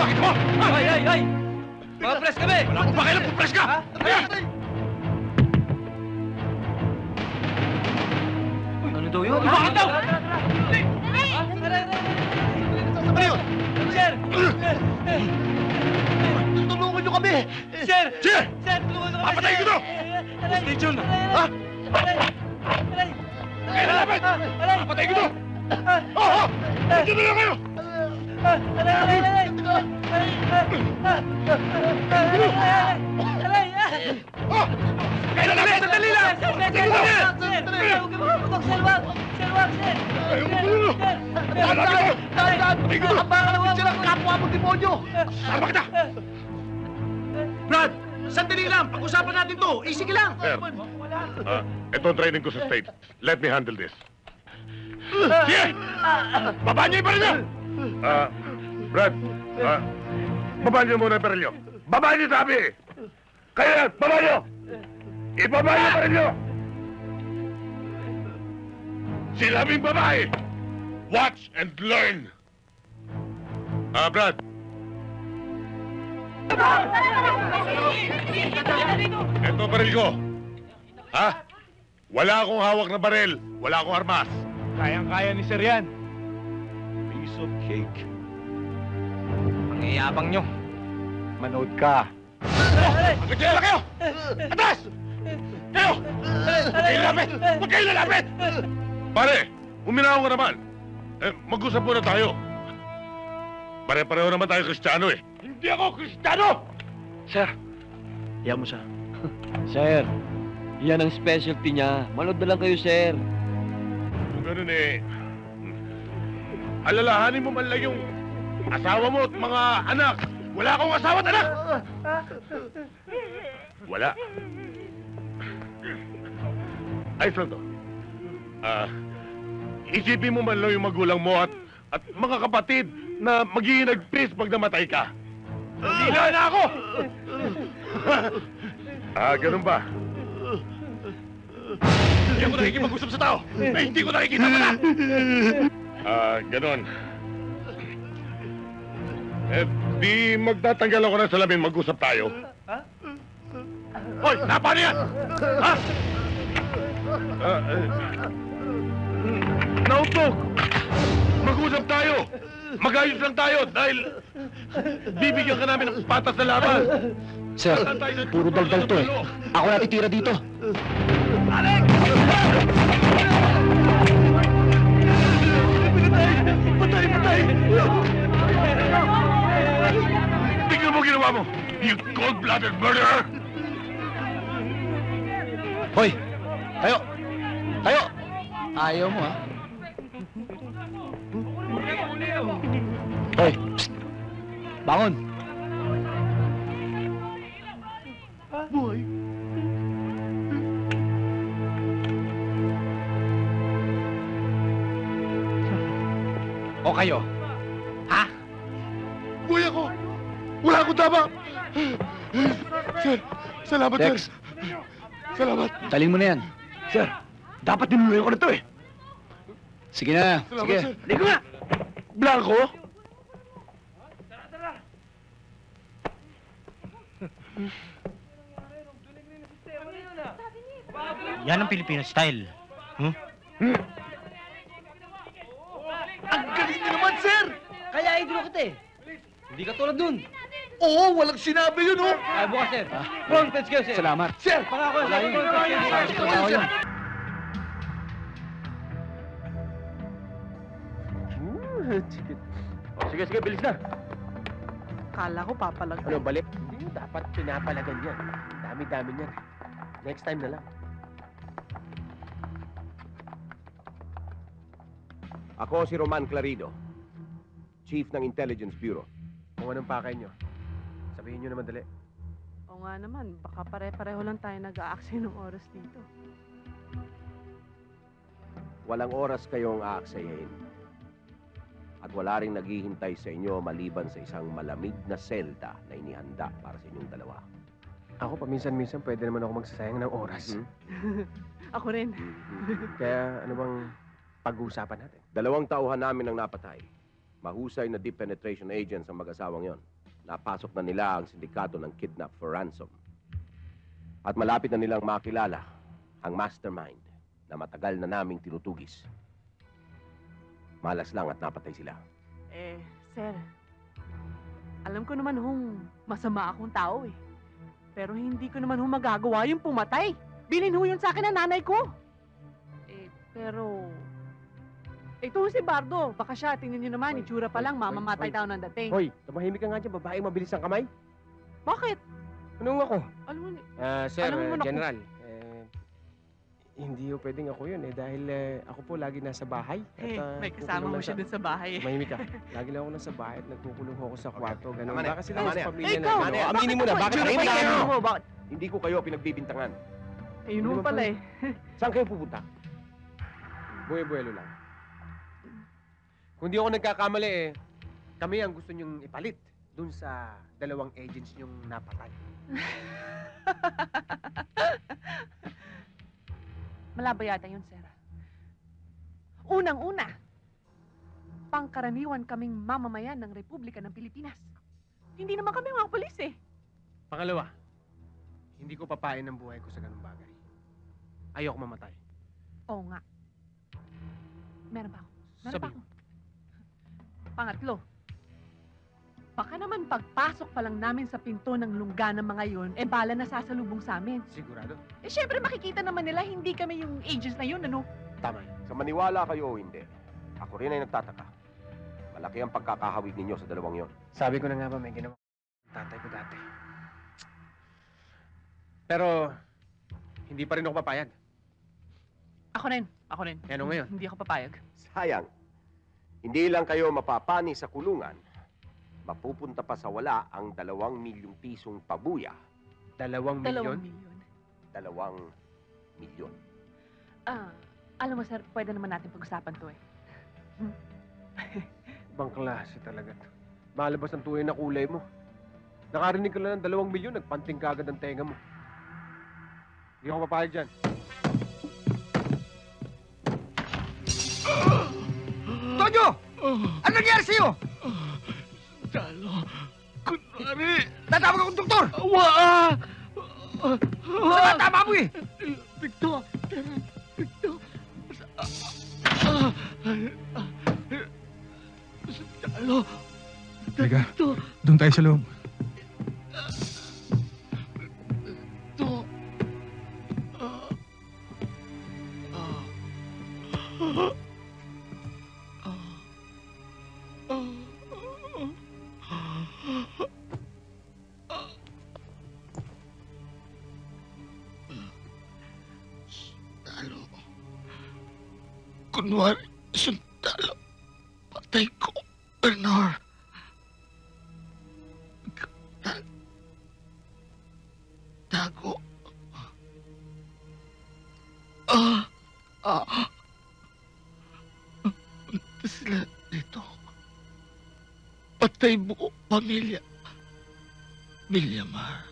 Bakit mo? Ay! Mga press kami! Wala akong pakialam kung press ka! Ayan! Ano daw yun? Bakit daw? Ano yun? Sir! Tulungan niyo kami! Sir! Sir! Sir, tulungan kami! Papatayin ko to! Station! Ha? Kaya lalapit! Papatayin ko to! Oo! Dito na lang kayo! Kaya lalapit! Sandali lang! Tingnan mo! Huwag ka makaputok, Sir! Wag! Sir, wag, Sir! Lalapit ko! Papatayin ko to! Baka naman sila kapwa mong demonyo! Sama kita! Brad! Sandali lang! Pag-usapan natin to! Sige lang! Sir, ito ang training ko sa state. Let me handle this. Sige! Babaan niyo yung baril niyo! Brad, babaan niyo muna yung baril niyo. Babaan niyo sabi! Kaya yan, babaan niyo! Ibaba niyo yung baril niyo! Sinabing babae! Watch and learn! Brad. Ito baril ko. Ha? Wala akong hawak na baril. Wala akong armas. Kayang-kaya ni Sir yan. Piece of cake. Ang iyabang nyo. Manood ka. Magkakaya na kayo! Atas! Kayo! Huwag kayo lalapit! Huwag kayo lalapit! Pare, uminaw ka naman. Mag-usap muna tayo. Pare-pareho naman tayo Kristiyano eh. Hindi ako Kristiyano! Sir, hiya mo siya. Sir, yan ang specialty niya. Manood na lang kayo, sir. Kung ganun eh, alalahanin mo man lang yung asawa mo at mga anak. Wala akong asawa at anak! Wala. Ayos lang to. Isipin mo man lang yung magulang mo at mga kapatid na maghihinagpis pag namatay ka. Hindi na ako! Ganun ba? Hindi ako nakikipag-usap sa tao na hindi ko nakikita pala! Ganun. Di magtatanggal ako ng salamin, mag-usap tayo. Hoy! Paano yan? Ha? Nautok! Mag-usap tayo! Mag-ayos lang tayo dahil bibigyan ka namin ng patas na laban. Sir, puro daldal to eh. Ako natitira dito. Alex! Patay! Tingnan mo ginawa mo! You cold-blooded murderer! Hoy! Tayo! Ayaw mo, ha? Hoy! Psst! Bangon! Buhay! O kayo? Ha? Buhay ako! Wala akong tama! Sir! Salamat, Dex. sir! Salamat! Taling mo na yan. Sir, dapat dinuluyan ko na to eh. Sige na. Salamat, Sige. sir! Hindi ko nga! Blanco? Yan ang Filipino style. Ang galing niyo naman, sir! Kaya idolo kita eh. Hindi ka tulad dun. Oo, walang sinabi yun, oh! Ay, bukas, Sir. Front page kayo, Sir. Salamat. Sir, pangako, Sir. Front page kayo, Sir. Totoo yun. Sige, bilis na. Kala ko papalag. Ano, balik? Hindi mo dapat pinapalagan yan. Dami-dami niyan. Next time na lang. Ako si Roman Clarido, Chief ng Intelligence Bureau. Kung anong pakay nyo, sabihin nyo naman dali. Oo nga naman, baka pare-pareho lang tayo nag-aaksay ng oras dito. Walang oras kayong aaksayahin. At wala ring naghihintay sa inyo maliban sa isang malamig na selda na inihanda para sa inyong dalawa. Ako, paminsan-minsan, pwede naman ako magsasayang ng oras. Ako rin. Kaya, ano bang pag-uusapan natin? 2 tauhan namin ang napatay. Mahusay na deep penetration agents ang mag-asawang yon. napasok na nila ang sindikato ng kidnap for ransom. At malapit na nilang makilala ang mastermind na matagal na naming tinutugis. Malas lang at napatay sila. Sir, alam ko naman masama akong tao eh. Pero hindi ko naman magagawa yung pumatay. Bilin yun sa akin ng nanay ko. Pero... Ito si Bardo. Baka siya, tingnan niyo naman, itsura pa lang, mamamatay daw ng dating. Hoy, tumahimik ka nga dyan, babae mabilis ang kamay. Bakit? Anong ako? Alam mo, Sir, Alam mo naman ako- General, hindi po pwedeng ako yun dahil ako po lagi nasa bahay. may kasama mo siya dun sa bahay eh. Mahimik ka. Lagi lang ako nasa bahay at nagkukulong ako sa kwarto. Ganun. Tama na. Baka sila Tama sa na. pamilya Eh, ikaw! na. Aminin mo na, bakit Itsura tahimik pa ka? lang mo? Bakit? Hindi ko kayo pinagbibintangan. Yun naman pala eh. Saan kayo pupunta? Buwe-buwelo lang. Kung di ako nagkakamali kami ang gusto niyong ipalit dun sa dalawang agents niyong napatay. Malabo yata yun, sir. Unang-una, pangkaraniwan kaming mamamayan ng Republika ng Pilipinas. Hindi naman kami mga polis eh. Pangalawa, hindi ko papain ang buhay ko sa ganung bagay. Ayoko mamatay. Oo nga. Meron pa ako. Meron pa Sabi ako. Pangatlo, baka naman pagpasok pa lang namin sa pinto ng lungga ng mga yun, bala na sasalubong sa amin. Sigurado? Syempre makikita naman nila, hindi kami yung agents na yun, ano? Tama yun. Sa maniwala kayo o hindi, ako rin ay nagtataka. Malaki ang pagkakahawig ninyo sa dalawang yon. Sabi ko na nga ba may ginawa tatay ko dati. Pero, hindi pa rin ako papayag. Ako rin. Eh, ano ngayon? Hindi ako papayag. Sayang, hindi lang kayo mapapani sa kulungan, mapupunta pa sa wala ang 2 milyong pisong pabuya. 2 2 milyon? milyon. 2 milyon. Alam mo sir, pwede naman natin pag-usapan to eh. Ibang klase talaga. Malabas ang tunay na kulay mo. Nakarinig ka lang ng 2 milyon, nagpanting ka agad ang tenga mo. Hindi ako papayag dyan. Tonyo! Ano nangyari sa'yo? Talo. Kunwari. Tatawag akong doktor! Awa! Masama tama mo eh! Victor! Victor! Talo! Teka, doon tayo sa loob. Victor! Talo. Kunwari, sundalo. Patay ko, Bernard. Tago. Punta sila dito. Patay buo pamilya. Milyamar.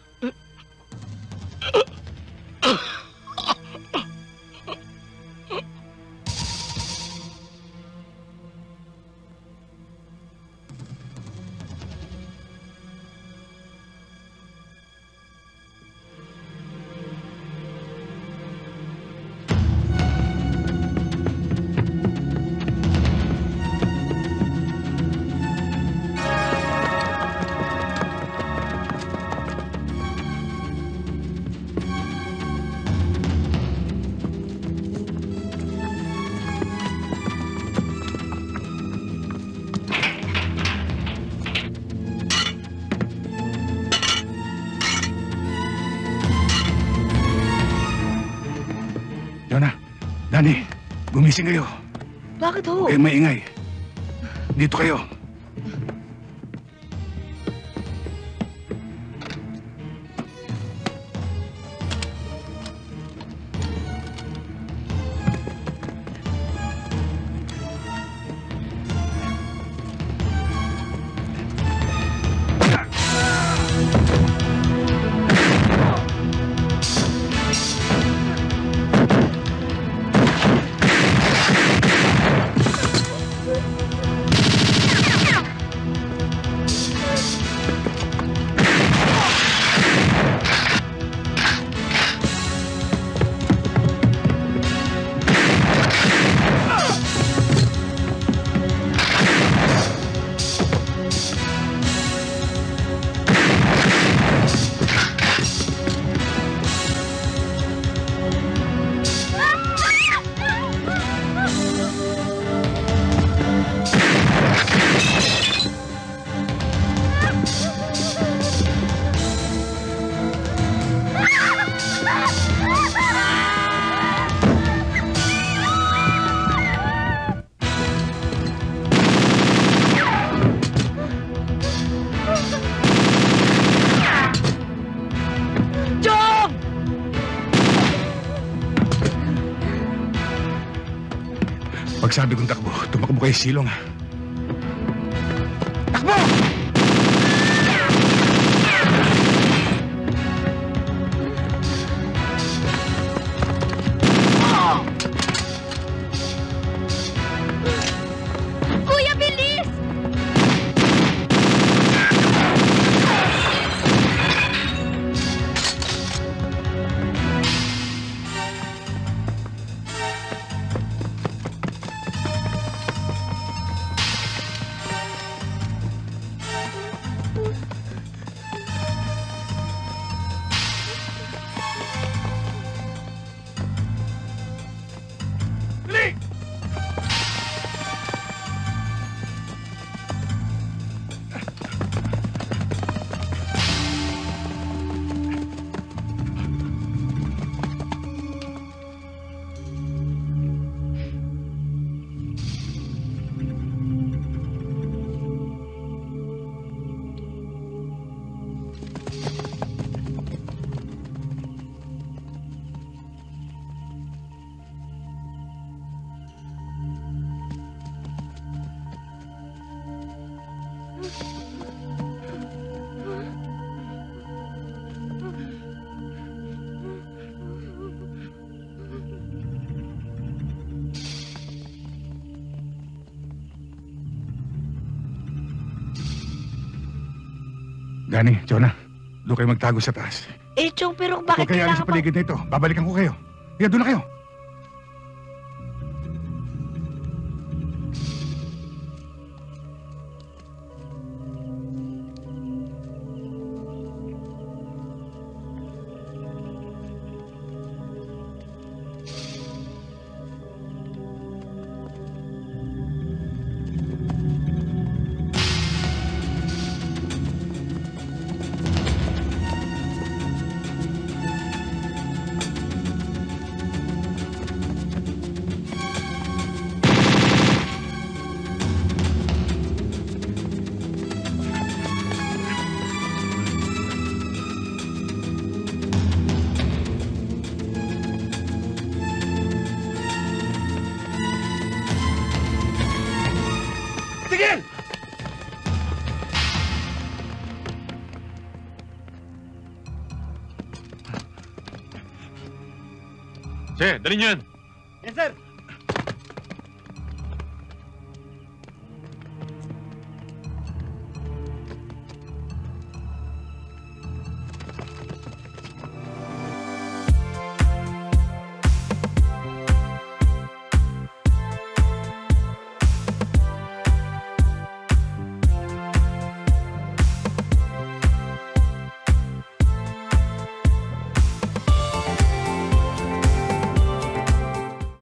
Jonah, Danny, gumising kayo. Bakit ho? Huwag kayong maingay. Dito kayo. Pag sabi kong takbo, tumakbo kayo silong ha. Takbo! Kuya, bilis! Dani, Jonah, doon kayo magtago sa taas. Eh, Chong, pero Huwag bakit kayo alis kailangan sa paligid na ito. Babalikan ko kayo. Kaya doon na kayo. Tigil! Che, dali niyo yan. Yes, sir.